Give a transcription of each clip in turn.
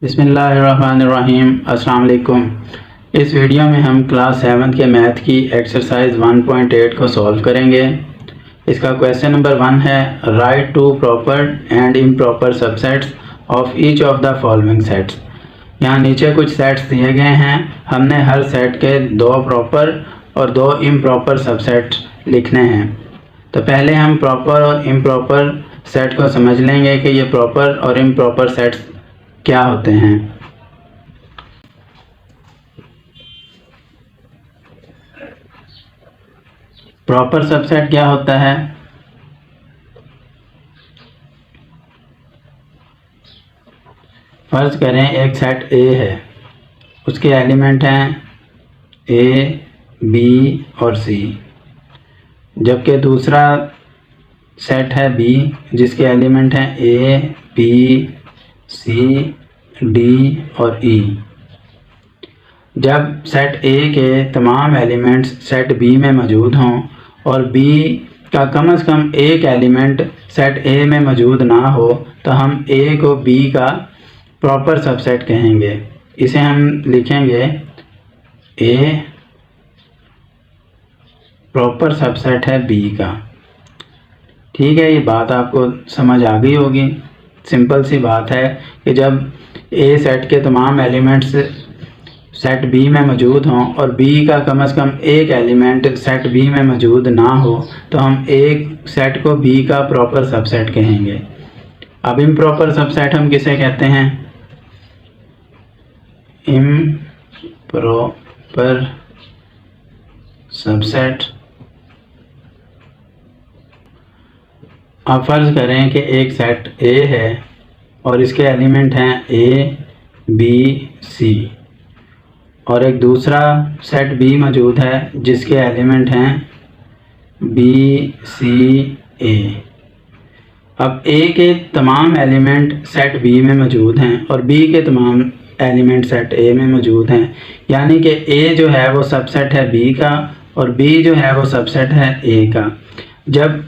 बिस्मिल्लाहिर्रहमानिर्रहीम। अस्सलाम वालेकुम। इस वीडियो में हम क्लास 7 के मैथ की एक्सरसाइज 1.8 को सॉल्व करेंगे। इसका क्वेश्चन नंबर 1 है, write to proper and improper subsets of each of the following sets. यहाँ नीचे कुछ सेट्स दिए गए हैं, हमने हर सेट के 2 प्रॉपर और 2 इम्प्रॉपर सबसेट लिखने हैं। तो पहले हम प्रॉपर और इम्प्रॉपर सेट को समझ लेंगे कि ये प्रॉपर और इम्प्रॉपर सेट्स क्या होते हैं। प्रॉपर सबसेट क्या होता है? फर्ज करें एक सेट ए है, उसके एलिमेंट हैं ए, बी और सी, जबकि दूसरा सेट है बी जिसके एलिमेंट हैं ए, बी, सी, डी और ई। जब सेट ए के तमाम एलिमेंट्स सेट बी में मौजूद हों और बी का कम से कम एक एलिमेंट सेट ए में मौजूद ना हो, तो हम ए को बी का प्रॉपर सबसेट कहेंगे। इसे हम लिखेंगे ए प्रॉपर सबसेट है बी का। ठीक है, ये बात आपको समझ आ गई होगी। सिंपल सी बात है कि जब ए सेट के तमाम एलिमेंट्स सेट बी में मौजूद हों और बी का कम से कम एक एलिमेंट सेट बी में मौजूद ना हो, तो हम एक सेट को बी का प्रॉपर सबसेट कहेंगे। अब इम्प्रॉपर सबसेट हम किसे कहते हैं? Improper subset. अब फर्ज करें कि एक सेट ए है और इसके एलिमेंट हैं ए, बी, सी, और एक दूसरा सेट बी मौजूद है जिसके एलिमेंट हैं बी, सी, ए। अब ए के तमाम एलिमेंट सेट बी में मौजूद हैं और बी के तमाम एलिमेंट सेट ए में मौजूद हैं, यानी कि ए जो है वो सबसेट है बी का और बी जो है वो सबसेट है ए का। जब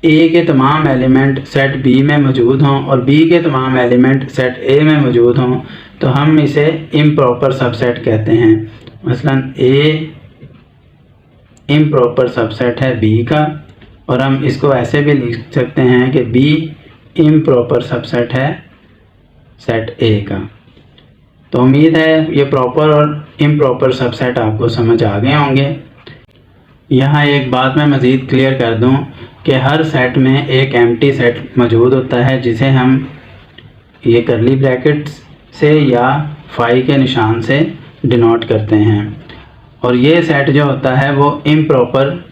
ए के तमाम एलिमेंट सेट बी में मौजूद हों और बी के तमाम एलिमेंट सेट ए में मौजूद हों, तो हम इसे इम्प्रॉपर सबसेट कहते हैं। मसलन ए इम्प्रॉपर सबसेट है बी का, और हम इसको ऐसे भी लिख सकते हैं कि बी इम्प्रॉपर सबसेट है सेट ए का। तो उम्मीद है ये प्रॉपर और इम्प्रॉपर सबसेट आपको समझ आ गए होंगे। यहाँ एक बात मैं मज़ीद क्लियर कर दूँ कि हर सेट में एक एम्प्टी सेट मौजूद होता है जिसे हम ये करली ब्रैकेट्स से या फाई के निशान से डिनोट करते हैं, और ये सेट जो होता है वो इम्प्रॉपर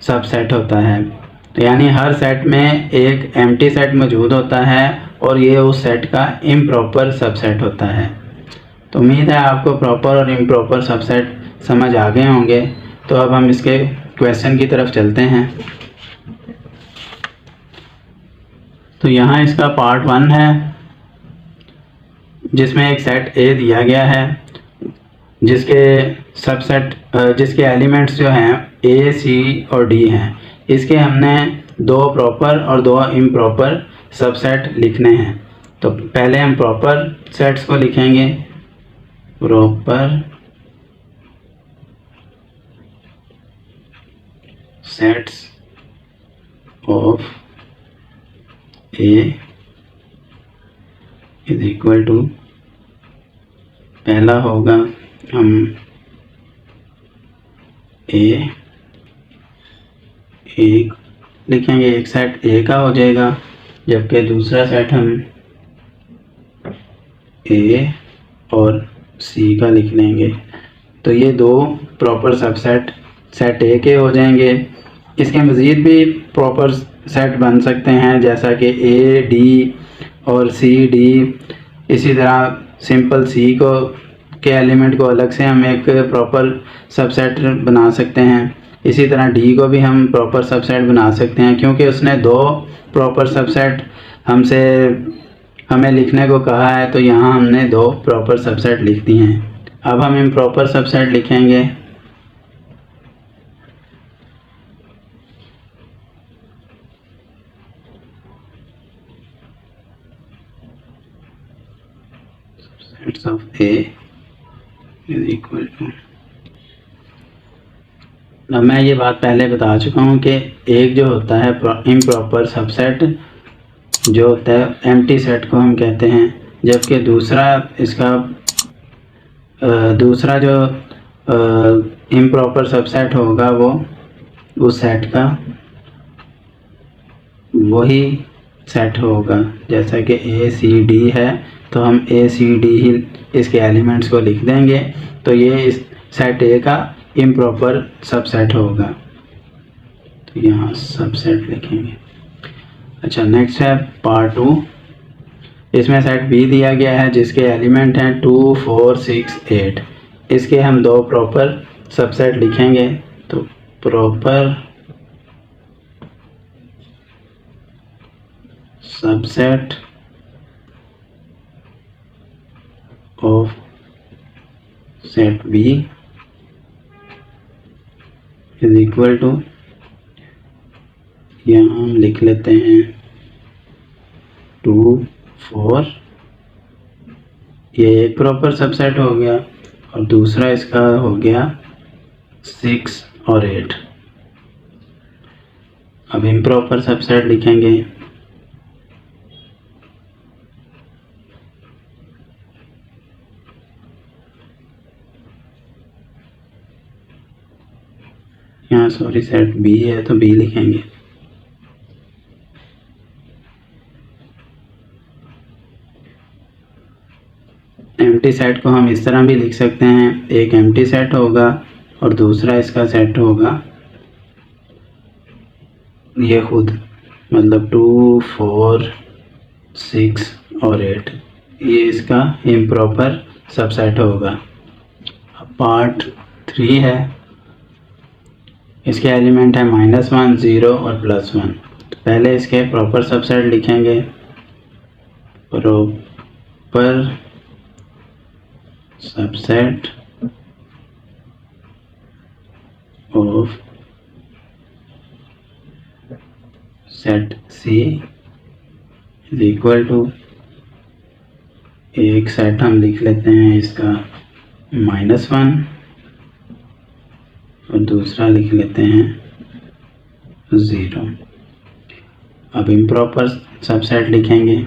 सबसेट होता है। तो यानी हर सेट में एक एम्प्टी सेट मौजूद होता है और ये उस सेट का इम्प्रॉपर सबसेट होता है। तो उम्मीद है आपको प्रॉपर और इम्प्रॉपर सबसेट समझ आ गए होंगे। तो अब हम इसके क्वेश्चन की तरफ चलते हैं। तो यहाँ इसका पार्ट 1 है जिसमें एक सेट ए दिया गया है जिसके एलिमेंट्स जो हैं ए, सी और डी हैं। इसके हमने 2 प्रॉपर और 2 इम्प्रॉपर सबसेट लिखने हैं। तो पहले हम प्रॉपर सेट्स को लिखेंगे। Proper sets of A is equal to, पहला होगा हम ए एक लिखेंगे, एक सेट ए का हो जाएगा, जबकि दूसरा सेट हम ए और सी का लिख लेंगे। तो ये 2 प्रॉपर सबसेट सेट ए के हो जाएंगे। इसके मज़ीद भी प्रॉपर सेट बन सकते हैं, जैसा कि ए, डी और सी, डी। इसी तरह सिंपल सी को के एलिमेंट को अलग से हम एक प्रॉपर सबसेट बना सकते हैं। इसी तरह डी को भी हम प्रॉपर सबसेट बना सकते हैं, क्योंकि उसने 2 प्रॉपर सबसेट हमें लिखने को कहा है, तो यहाँ हमने 2 प्रॉपर सबसेट लिख दी हैं। अब हम इम्प्रॉपर सबसेट लिखेंगे। Sets of A is equal to, अब मैं ये बात पहले बता चुका हूँ कि एक जो होता है इम्प्रॉपर सबसेट जो होता है एम्प्टी सेट को हम कहते हैं, जबकि दूसरा इसका दूसरा जो इम्प्रॉपर सबसेट होगा वो उस सेट का वही सेट होगा। जैसा कि ए सी डी है तो हम ए सी डी ही इसके एलिमेंट्स को लिख देंगे, तो ये इस सेट ए का इम्प्रॉपर सबसेट होगा, तो यहाँ सबसेट लिखेंगे। अच्छा, नेक्स्ट है पार्ट 2। इसमें सेट बी दिया गया है जिसके एलिमेंट हैं 2, 4, 6, 8। इसके हम दो प्रॉपर सबसेट लिखेंगे, तो proper subset of set B is equal to, यहाँ हम लिख लेते हैं 2, 4, ये एक प्रॉपर सबसेट हो गया, और दूसरा इसका हो गया 6 और 8। अब इम्प्रॉपर सबसेट लिखेंगे, यहाँ सॉरी सेट बी है तो बी लिखेंगे। एम्प्टी सेट को हम इस तरह भी लिख सकते हैं, एक एम्प्टी सेट होगा और दूसरा इसका सेट होगा ये खुद, मतलब 2, 4, 6 और 8, ये इसका इम्प्रॉपर सबसेट होगा। अब पार्ट 3 है, इसके एलिमेंट है -1, 0 और +1। तो पहले इसके प्रॉपर सबसेट लिखेंगे, proper subset of set C is equal to, एक सेट हम लिख लेते हैं इसका -1 और दूसरा लिख लेते हैं 0। अब इम्प्रॉपर सबसेट लिखेंगे,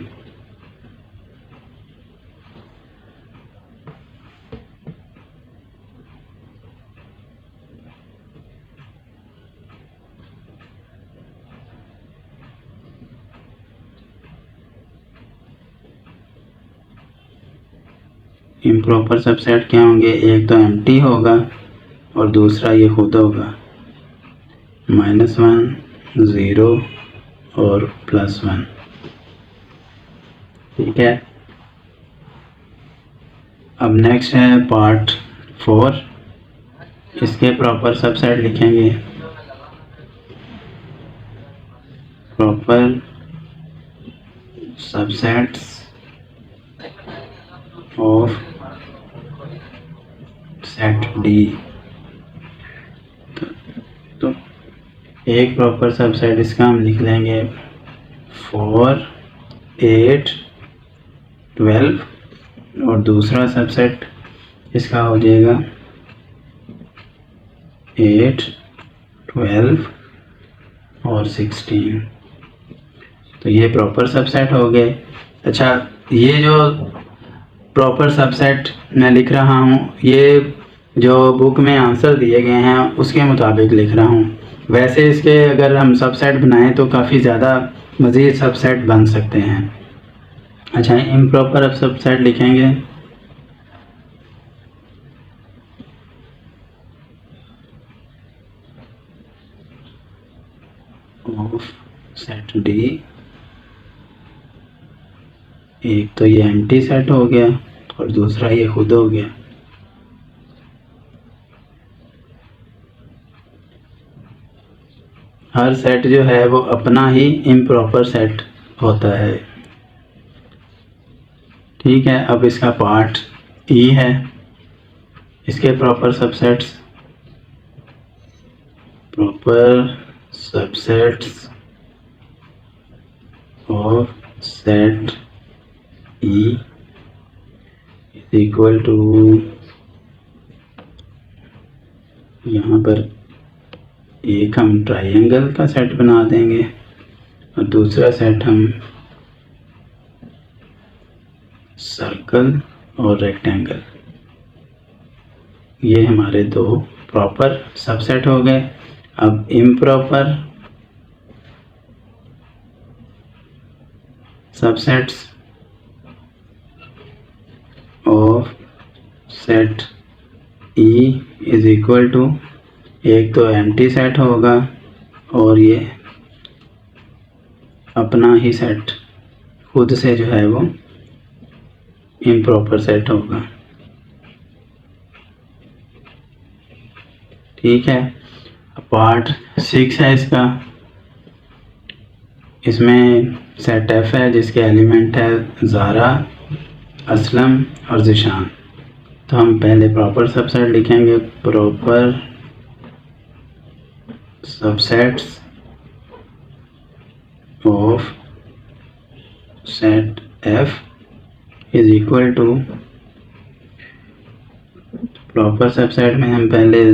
इम्प्रॉपर सबसेट क्या होंगे, एक तो एम्प्टी होगा और दूसरा ये खुद होगा, -1, 0 और +1। ठीक है। अब नेक्स्ट है पार्ट 4, इसके प्रॉपर सबसेट लिखेंगे, proper subsets of set D. तो एक प्रॉपर सबसेट इसका हम लिख लेंगे 4, 8, 12 और दूसरा सबसेट इसका हो जाएगा 8, 12 और 16। तो ये प्रॉपर सबसेट हो गए। अच्छा, ये जो प्रॉपर सबसेट मैं लिख रहा हूँ, ये जो बुक में आंसर दिए गए हैं उसके मुताबिक लिख रहा हूँ। वैसे इसके अगर हम सबसेट बनाएं तो काफ़ी ज़्यादा मज़ीद सबसेट बन सकते हैं। अच्छा, इम्प्रॉपर अब सबसेट लिखेंगे, ऑफ सेट डी। एक तो ये एम्प्टी सेट हो गया और दूसरा ये खुद हो गया। हर सेट जो है वो अपना ही इम्प्रॉपर सेट होता है। ठीक है। अब इसका पार्ट ई है, इसके proper subsets, proper subsets of set E equal to, यहाँ पर एक हम ट्राइंगल का सेट बना देंगे और दूसरा सेट हम सर्कल और रेक्टेंगल। ये हमारे दो प्रॉपर सबसेट हो गए। अब improper subsets of set E is equal to, एक तो एम्प्टी सेट होगा और ये अपना ही सेट खुद से जो है वो इम्प्रॉपर सेट होगा। ठीक है, पार्ट 6 है इसका। इसमें सेट F है जिसके एलिमेंट है ज़ारा, असलम और ज़िशान। तो हम पहले प्रॉपर सबसेट लिखेंगे। Proper subsets of set F is equal to, proper subset में हम पहले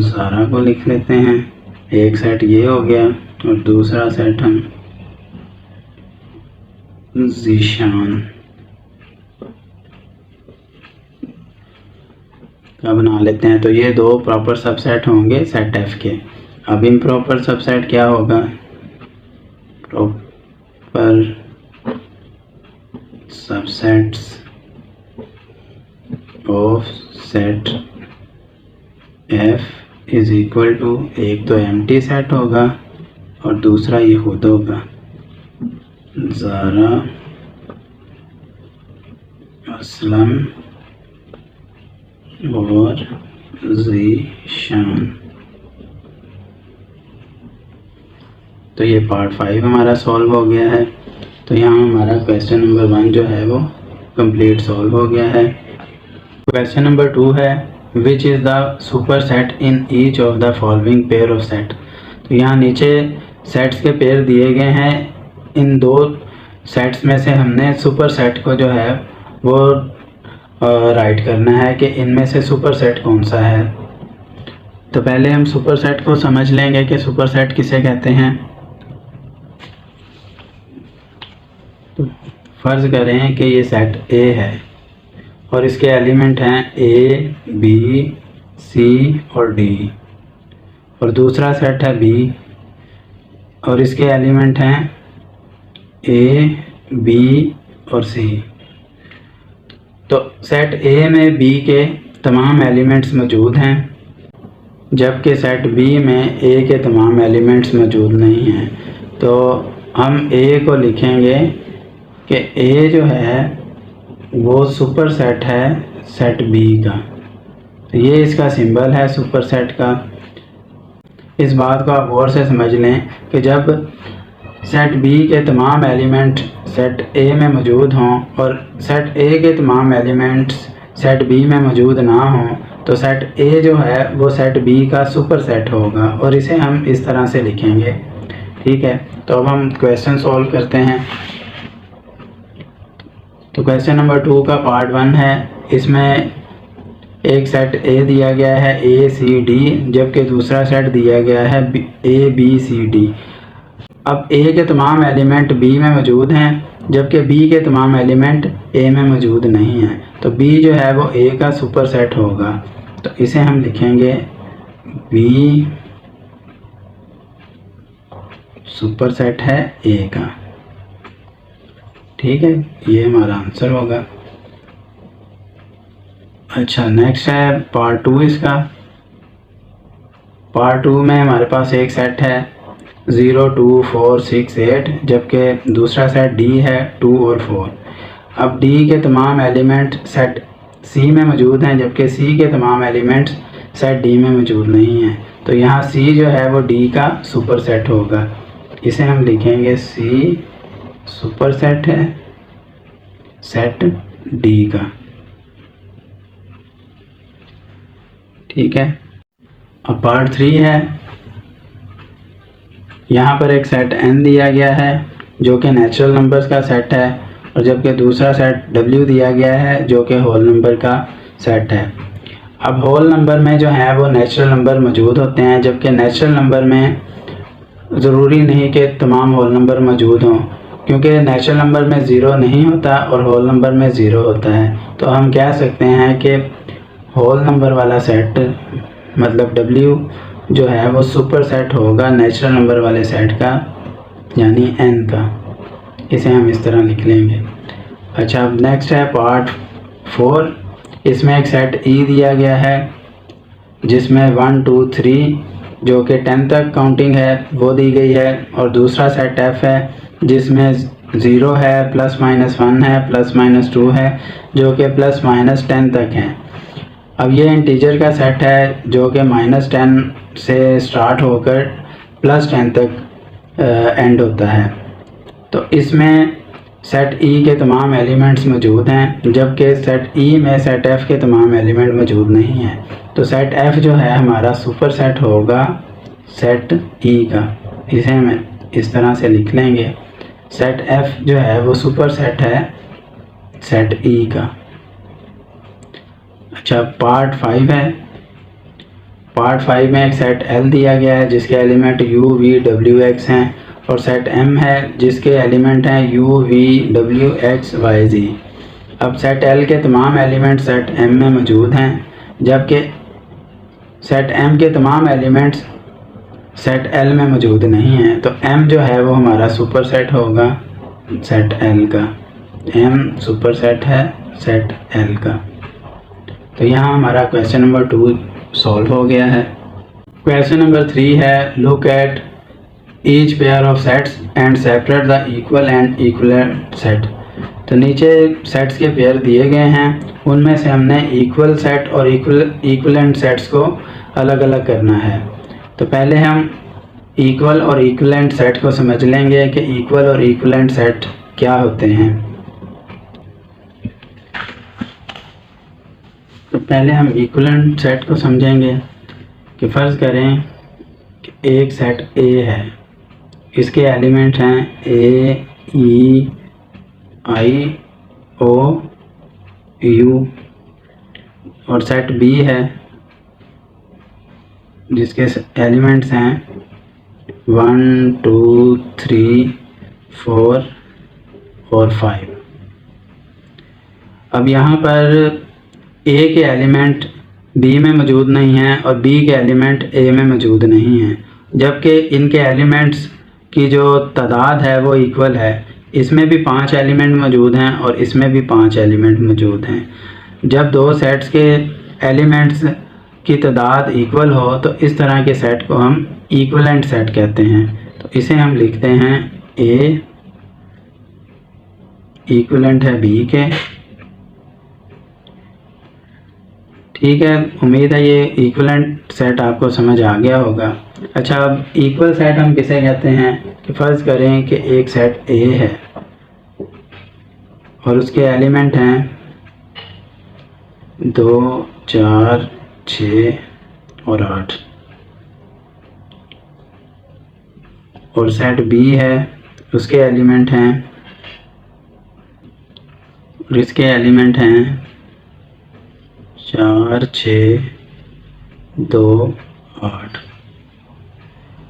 ज़ारा को लिख लेते हैं। एक सेट ये हो गया और दूसरा सेट हम ज़िशान का बना लेते हैं। तो ये दो प्रॉपर सबसेट होंगे सेट F के। अब इम्प्रॉपर सबसेट क्या होगा? Proper subsets of set F is equal to, एक तो एम्प्टी सेट होगा और दूसरा ये खुद होगा ज़ारा, असलम और ज़ीशान। तो ये पार्ट 5 हमारा सॉल्व हो गया है। तो यहाँ हमारा क्वेश्चन नंबर 1 जो है वो कंप्लीट सॉल्व हो गया है। क्वेश्चन नंबर 2 है, which is the super set in each of the following pair of set. तो यहाँ नीचे सेट्स के पेयर दिए गए हैं। इन दो सेट्स में से हमने सुपर सेट को जो है वो राइट करना है कि इनमें से सुपर सेट कौन सा है। तो पहले हम सुपर सेट को समझ लेंगे कि सुपर सेट किसे कहते हैं। तो फर्ज करें कि ये सेट A है और इसके एलिमेंट हैं A, B, C और D, और दूसरा सेट है B और इसके एलिमेंट हैं A, B और C। तो सेट A में B के तमाम एलिमेंट्स मौजूद हैं, जबकि सेट B में A के तमाम एलिमेंट्स मौजूद नहीं हैं। तो हम A को लिखेंगे कि A जो है वो सुपर सेट है सेट B का। तो ये इसका सिंबल है सुपर सेट का। इस बात को आप गौर से समझ लें कि जब सेट B के तमाम एलिमेंट सेट A में मौजूद हों और सेट A के तमाम एलिमेंट्स सेट B में मौजूद ना हों, तो सेट A जो है वो सेट B का सुपर सेट होगा और इसे हम इस तरह से लिखेंगे। ठीक है, तो अब हम क्वेश्चन सॉल्व करते हैं। तो क्वेश्चन नंबर 2 का पार्ट 1 है। इसमें एक सेट A दिया गया है A, C, D, जबकि दूसरा सेट दिया गया है A, B, C, D। अब A के तमाम एलिमेंट B में मौजूद हैं, जबकि B के तमाम एलिमेंट A में मौजूद नहीं हैं। तो B जो है वो A का सुपर सेट होगा। तो इसे हम लिखेंगे B सुपर सेट है A का। ठीक है, ये हमारा आंसर होगा। अच्छा, नेक्स्ट है पार्ट 2 इसका। पार्ट 2 में हमारे पास एक सेट है 0, 2, 4, 6, 8, जबकि दूसरा सेट D है 2 और 4। अब D के तमाम एलिमेंट सेट C में मौजूद हैं, जबकि C के तमाम एलिमेंट सेट D में मौजूद नहीं हैं। तो यहाँ C जो है वो D का सुपर सेट होगा। इसे हम लिखेंगे C सुपर सेट है सेट D का। ठीक है, अब पार्ट 3 है। यहाँ पर एक सेट N दिया गया है जो कि नेचुरल नंबर्स का सेट है और जबकि दूसरा सेट W दिया गया है जो कि होल नंबर का सेट है। अब होल नंबर में जो है वो नेचुरल नंबर मौजूद होते हैं, जबकि नेचुरल नंबर में ज़रूरी नहीं कि तमाम होल नंबर मौजूद हों, क्योंकि नेचुरल नंबर में ज़ीरो नहीं होता और होल नंबर में ज़ीरो होता है। तो हम कह सकते हैं कि होल नंबर वाला सेट मतलब W जो है वो सुपर सेट होगा नेचुरल नंबर वाले सेट का, यानी n का। इसे हम इस तरह लिख लेंगे। अच्छा, अब नेक्स्ट है पार्ट 4। इसमें एक सेट E दिया गया है जिसमें 1 2 3 जो कि 10 तक काउंटिंग है वो दी गई है, और दूसरा सेट F है जिसमें 0 है, ±1 है, ±2 है जो कि ±10 तक है। अब ये इंटीजर का सेट है जो कि -10 से स्टार्ट होकर +10 तक एंड होता है। तो इसमें सेट E के तमाम एलिमेंट्स मौजूद हैं, जबकि सेट E में सेट F के तमाम एलिमेंट मौजूद नहीं हैं। तो सेट F जो है हमारा सुपर सेट होगा सेट E का। इसे हम इस तरह से लिख लेंगे, सेट F जो है वो सुपर सेट है सेट E का। अच्छा, पार्ट 5 है। पार्ट 5 में एक सेट L दिया गया है जिसके element U V W X हैं, और सेट M है जिसके एलिमेंट हैं U V W X Y Z। अब सेट L के तमाम एलिमेंट सेट M में मौजूद हैं, जबकि सेट M के तमाम एलिमेंट्स सेट L में मौजूद नहीं हैं। तो M जो है वो हमारा सुपर सेट होगा सेट L का। M सुपर सेट है सेट L का। तो यहाँ हमारा क्वेश्चन नंबर 2 सॉल्व हो गया है। क्वेश्चन नंबर 3 है, look at each pair of sets and separate the equal and equivalent set. तो नीचे सेट्स के पेयर दिए गए हैं, उनमें से हमने इक्वल सेट और इक्विवेलेंट सेट्स को अलग अलग करना है। तो पहले हम इक्वल और इक्विवेलेंट सेट को समझ लेंगे कि इक्वल और इक्विवेलेंट सेट क्या होते हैं। तो पहले हम इक्विवेलेंट सेट को समझेंगे कि फ़र्ज़ करें कि एक सेट A है, इसके एलिमेंट हैं A E I O U, और सेट B है जिसके एलिमेंट्स हैं 1 2 3 4 और 5। अब यहाँ पर A के एलिमेंट B में मौजूद नहीं हैं और B के एलिमेंट A में मौजूद नहीं हैं, जबकि इनके एलिमेंट्स की जो तादाद है वो इक्वल है। इसमें भी 5 एलिमेंट मौजूद हैं और इसमें भी 5 एलिमेंट मौजूद हैं। जब दो सेट्स के एलिमेंट्स की तादाद इक्वल हो तो इस तरह के सेट को हम इक्विवेलेंट सेट कहते हैं। तो इसे हम लिखते हैं A इक्विवेलेंट है B के। ठीक है, उम्मीद है ये इक्विवेलेंट सेट आपको समझ आ गया होगा। अच्छा, अब इक्वल सेट हम किसे कहते हैं कि फ़र्ज़ करें कि एक सेट A है और उसके एलिमेंट हैं 2 4 6 और 8, और सेट B है उसके एलिमेंट हैं, और इसके एलिमेंट हैं 4 6 2 8।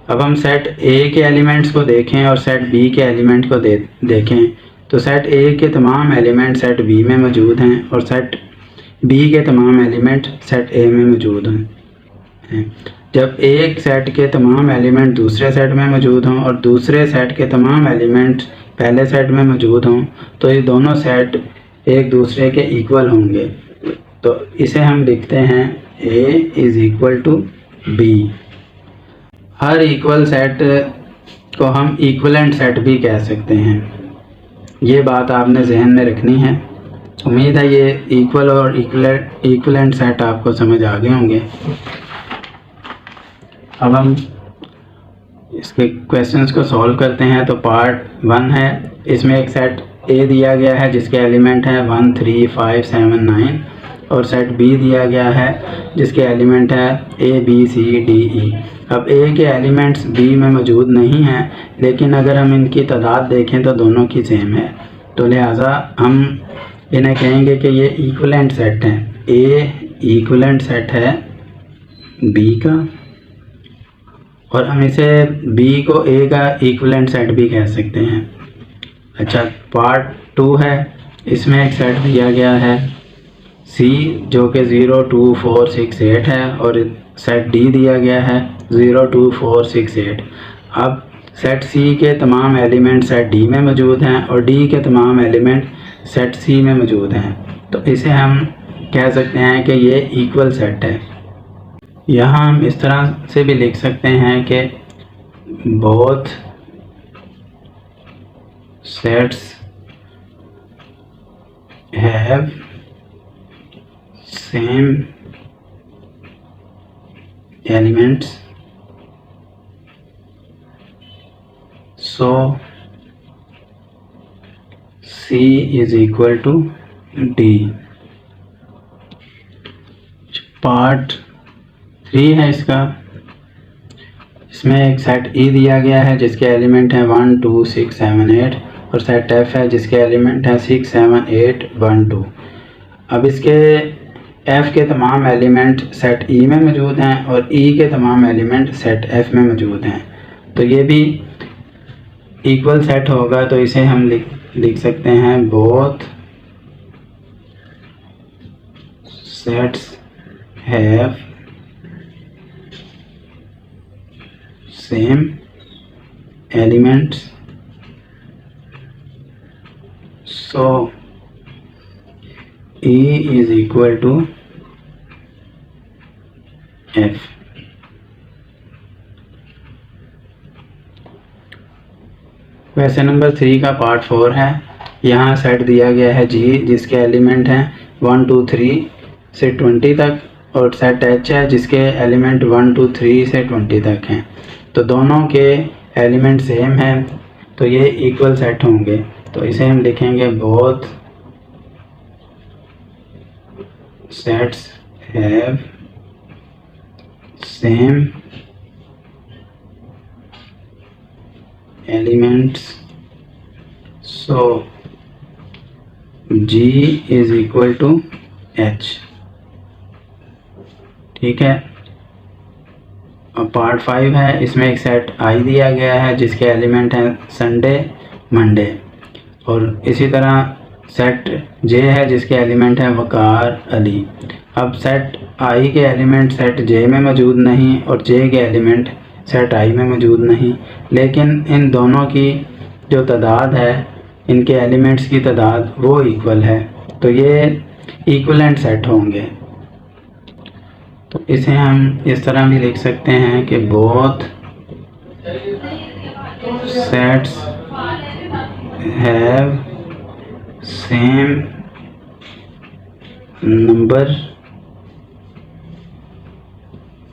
अब हम सेट A के एलिमेंट्स को देखें और सेट B के एलिमेंट को देखें तो सेट A के तमाम एलिमेंट सेट B में मौजूद हैं और सेट B के तमाम एलिमेंट सेट A में मौजूद हैं। जब एक सेट के तमाम एलिमेंट दूसरे सेट में मौजूद हों और दूसरे सेट के तमाम एलिमेंट पहले सेट में मौजूद हों तो ये दोनों सेट एक दूसरे के इक्वल होंगे। तो इसे हम लिखते हैं A = B। Her equal set को हम इक्विवेलेंट सेट भी कह सकते हैं। ये बात आपने जहन में रखनी है। उम्मीद है ये इक्वल और इक्विवेलेंट सेट आपको समझ आ गए होंगे। अब हम इसके क्वेश्चंस को सॉल्व करते हैं। तो पार्ट 1 है, इसमें एक सेट A दिया गया है जिसके एलिमेंट हैं 1 3 5 7 9, और सेट B दिया गया है जिसके एलिमेंट है A B C D E। अब A के एलिमेंट्स B में मौजूद नहीं हैं, लेकिन अगर हम इनकी तादाद देखें तो दोनों की सेम है। तो लिहाजा हम इन्हें कहेंगे कि ये इक्विवेलेंट सेट हैं। ए इक्विवेलेंट सेट है बी का, और हम इसे बी को ए का इक्विवेलेंट सेट भी कह सकते हैं। अच्छा, पार्ट 2 है, इसमें एक सेट दिया गया है सी जो कि 0 2 4 6 8 है, और सेट डी दिया गया है 0 2 4 6 8। अब सेट सी के तमाम एलिमेंट सेट डी में मौजूद हैं और डी के तमाम एलिमेंट सेट सी में मौजूद हैं, तो इसे हम कह सकते हैं कि ये इक्वल सेट है। यहाँ हम इस तरह से भी लिख सकते हैं कि both sets have same elements, so C is equal to D। Part 3 है इसका, इसमें एक सेट E दिया गया है जिसके एलिमेंट हैं 1 2 6 7 8, और सेट F है जिसके एलिमेंट हैं 6 7 8 1 2। अब इसके F के तमाम एलिमेंट सेट E में मौजूद हैं और E के तमाम एलिमेंट सेट F में मौजूद हैं, तो ये भी इक्वल सेट होगा। तो इसे हम लिख सकते हैं both sets have same elements, so E is equal to F। Question number 3 का पार्ट 4 है। यहाँ सेट दिया गया है G जिसके एलिमेंट हैं 1 2 3 से 20 तक, और सेट H है जिसके एलिमेंट 1 2 3 से 20 तक हैं। तो दोनों के एलिमेंट सेम हैं, तो ये इक्वल सेट होंगे। तो इसे हम लिखेंगे both sets have same elements, so G is equal to H। ठीक है। अब पार्ट 5 है, इसमें एक सेट I दिया गया है जिसके एलिमेंट हैं संडे मंडे, और इसी तरह सेट J है जिसके एलिमेंट हैं वकार अली। अब सेट I के एलिमेंट सेट J में मौजूद नहीं और J के एलिमेंट सेट I में मौजूद नहीं, लेकिन इन दोनों की जो तादाद है, इनके एलिमेंट्स की तादाद वो इक्वल है, तो ये इक्वलेंट सेट होंगे। तो इसे हम इस तरह भी लिख सकते हैं कि both sets have same number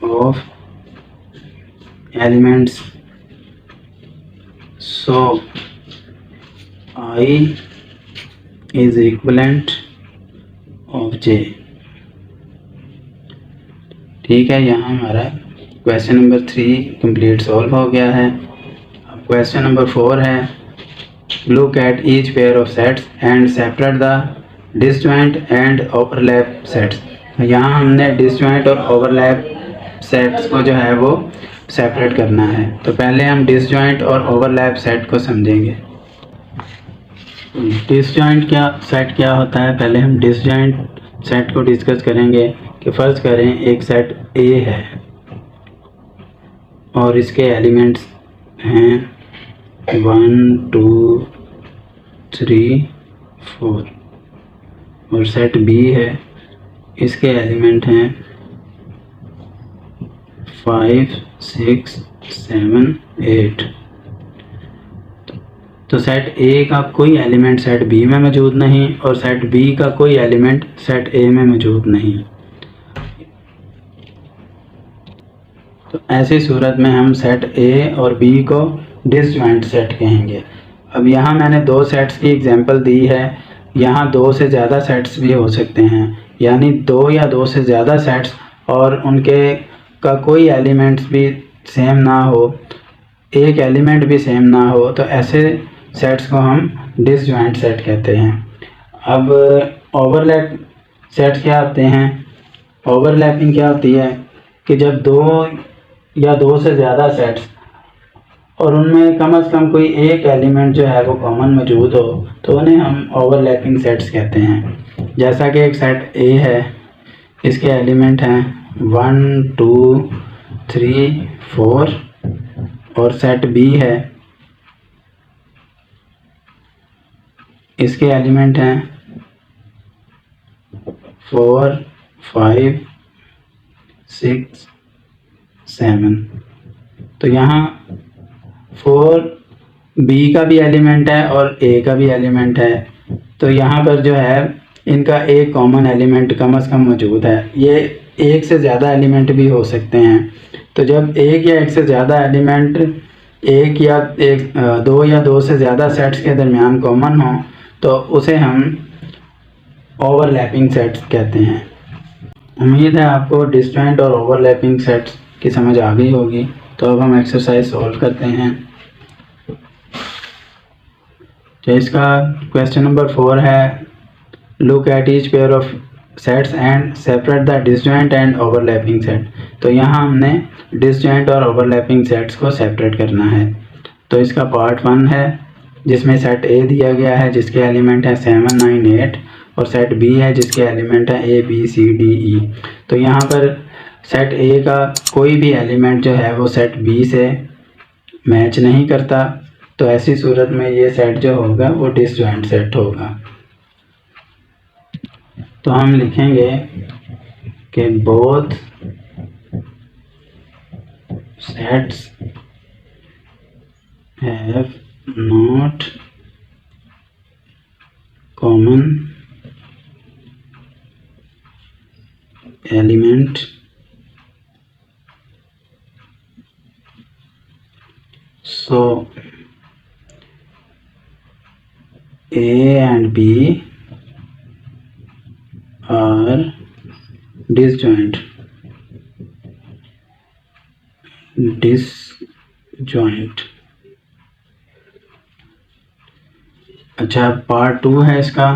of elements, so I is equivalent of J। ठीक है, यहाँ हमारा क्वेश्चन नंबर 3 कंप्लीट सॉल्व हो गया है। अब क्वेश्चन नंबर 4 है, look at each pair of sets and separate the disjoint and overlap sets. यहाँ हमने डिसजॉइंट और ओवरलैप सेट्स को जो है वो सेपरेट करना है। तो पहले हम डिसजॉइंट और ओवरलैप सेट को समझेंगे। डिसजॉइंट सेट क्या होता है, पहले हम डिसजॉइंट सेट को डिस्कस करेंगे। कि फ़र्ज़ करें एक सेट A है और इसके एलिमेंट्स हैं 1 2 3 4, और सेट B है, इसके एलिमेंट हैं 5 6 7 8। तो सेट A का कोई एलिमेंट सेट B में मौजूद नहीं और सेट B का कोई एलिमेंट सेट A में मौजूद नहीं। तो ऐसी सूरत में हम सेट A और B को डिसजॉइंट सेट कहेंगे। अब यहाँ मैंने दो सेट्स की एग्जांपल दी है, यहाँ दो से ज़्यादा सेट्स भी हो सकते हैं, यानी दो या दो से ज़्यादा सेट्स और उनके का कोई एलिमेंट्स भी सेम ना हो, एक एलिमेंट भी सेम ना हो, तो ऐसे सेट्स को हम डिसजॉइंट सेट कहते हैं। अब ओवरलैप सेट्स क्या होते हैं? ओवरलैपिंग क्या होती है कि जब दो या दो से ज़्यादा सेट्स और उनमें कम से कम कोई एक एलिमेंट जो है वो कॉमन मौजूद हो तो उन्हें हम ओवरलैपिंग सेट्स कहते हैं। जैसा कि एक सेट ए है, इसके एलिमेंट हैं 1 2 3 4 और सेट बी है, इसके एलिमेंट हैं 4 5 6 7। तो यहाँ 4 बी का भी एलिमेंट है और ए का भी एलिमेंट है, तो यहाँ पर जो है इनका एक कॉमन एलिमेंट कम से कम मौजूद है। ये एक से ज़्यादा एलिमेंट भी हो सकते हैं। तो जब एक या एक से ज़्यादा एलिमेंट दो या दो से ज़्यादा सेट्स के दरमियान कॉमन हो तो उसे हम ओवरलैपिंग सेट्स कहते हैं। उम्मीद है आपको डिसजॉइंट और ओवरलैपिंग सेट्स की समझ आ गई होगी। तो अब हम एक्सरसाइज सॉल्व करते हैं। तो इसका क्वेश्चन नंबर 4 है, look at each pair of sets and separate the disjoint and overlapping set. तो यहाँ हमने डिसजॉइंट और ओवरलैपिंग सेट्स को सेपरेट करना है। तो इसका पार्ट 1 है जिसमें सेट ए दिया गया है जिसके एलिमेंट है 7 9 8 और सेट बी है जिसके एलिमेंट है A B C D E. तो यहाँ पर सेट ए का कोई भी एलिमेंट जो है वो सेट बी से मैच नहीं करता, तो ऐसी सूरत में ये सेट जो होगा वो डिसजॉइंट सेट होगा। तो हम लिखेंगे कि both sets have not common element so A and B are disjoint। अच्छा, पार्ट 2 है इसका।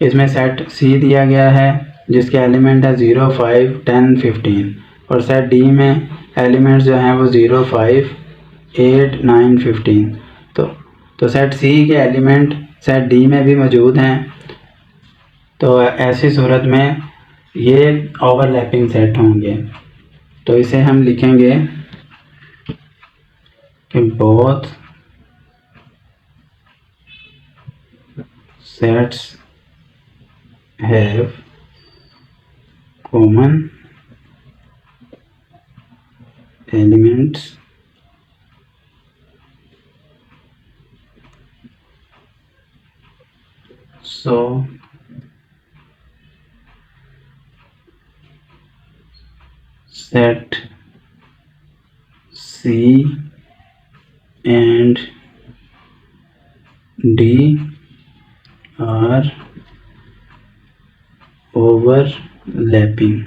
इसमें सेट C दिया गया है जिसके एलिमेंट है 0 5 10 15 और सेट D में एलिमेंट्स जो हैं वो 0 5 8 9 15। तो सेट C के एलिमेंट सेट D में भी मौजूद हैं। तो ऐसी सूरत में ये ओवरलैपिंग सेट होंगे। तो इसे हम लिखेंगे कि both sets have common elements so set C and D are overlapping।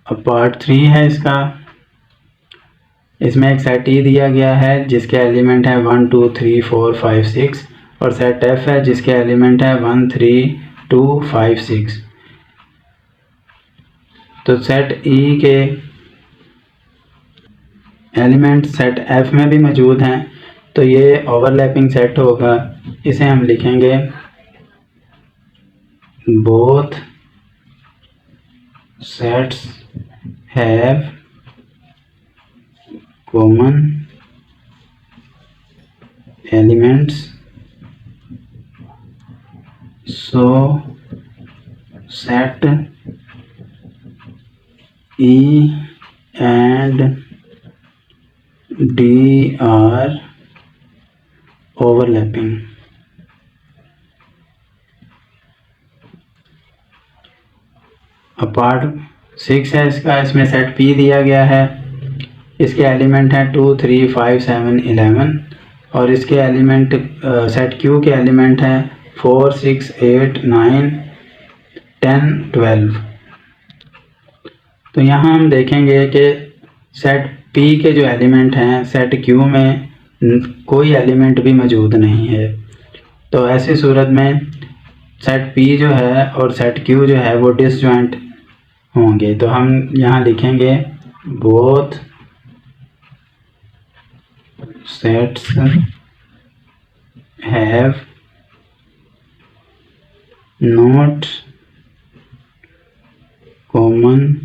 अब पार्ट 3 है इसका। इसमें एक सेट E दिया गया है जिसके एलिमेंट है 1 2 3 4 5 6 और सेट F है जिसके एलिमेंट है 1 3 2 5 6। तो सेट E के एलिमेंट सेट F में भी मौजूद हैं, तो ये ओवरलैपिंग सेट होगा। इसे हम लिखेंगे both sets have common elements so set E and D are overlapping। अब पार्ट 6 है इसका। इसमें सेट P दिया गया है, इसके एलिमेंट हैं 2 3 5 7 11 और इसके एलिमेंट सेट Q के एलिमेंट हैं 4 6 8 9 10 12। तो यहाँ हम देखेंगे कि सेट पी के जो एलिमेंट हैं सेट क्यू में कोई एलिमेंट भी मौजूद नहीं है, तो ऐसी सूरत में सेट पी जो है और सेट क्यू जो है वो डिसजॉइंट होंगे। तो हम यहाँ लिखेंगे both sets have not common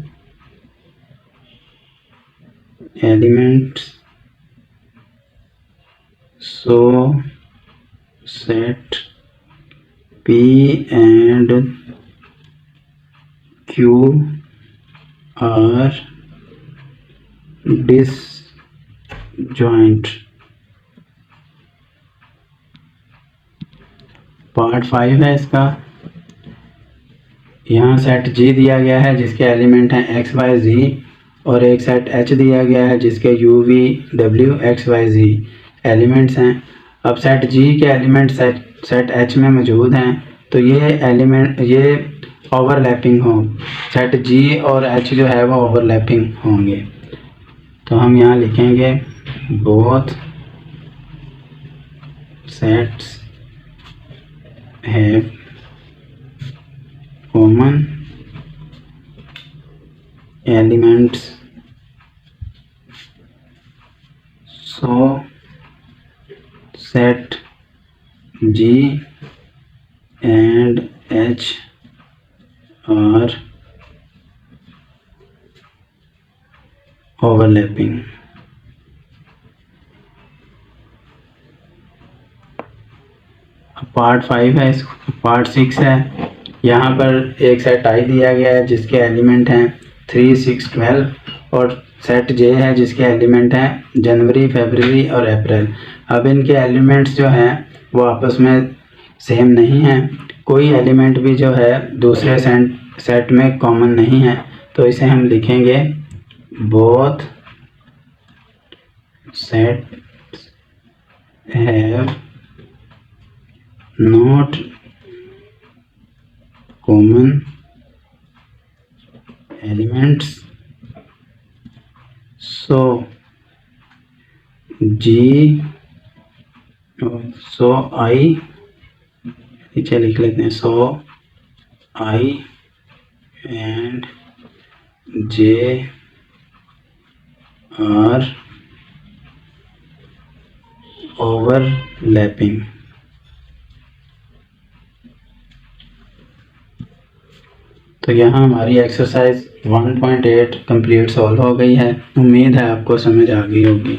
elements, so set P and Q are disjoint। Part 5 है इसका। यहाँ सेट G दिया गया है जिसके एलिमेंट हैं x y z, और एक सेट H दिया गया है जिसके u v w x y z elements हैं। अब सेट G के एलिमेंट सेट H में मौजूद हैं, तो ये एलिमेंट ये ओवरलैपिंग हो, सेट G और H जो है वो ओवरलैपिंग होंगे। तो हम यहाँ लिखेंगे both sets have common elements, so set G and H are overlapping। Part 5 है, पार्ट 6 है। यहाँ पर एक सेट आई दिया गया है जिसके एलिमेंट हैं 3, 6, 12, और सेट J है जिसके एलिमेंट हैं जनवरी, फरवरी और अप्रैल। अब इनके एलिमेंट्स जो हैं वो आपस में सेम नहीं हैं, कोई एलिमेंट भी जो है दूसरे सेट में कॉमन नहीं है, तो इसे हम लिखेंगे both set have not common elements, so I नीचे लिख लेते हैं, so I and J are overlapping। तो यहाँ हमारी एक्सरसाइज 1.8 कंप्लीट सॉल्व हो गई है। उम्मीद है आपको समझ आ गई होगी।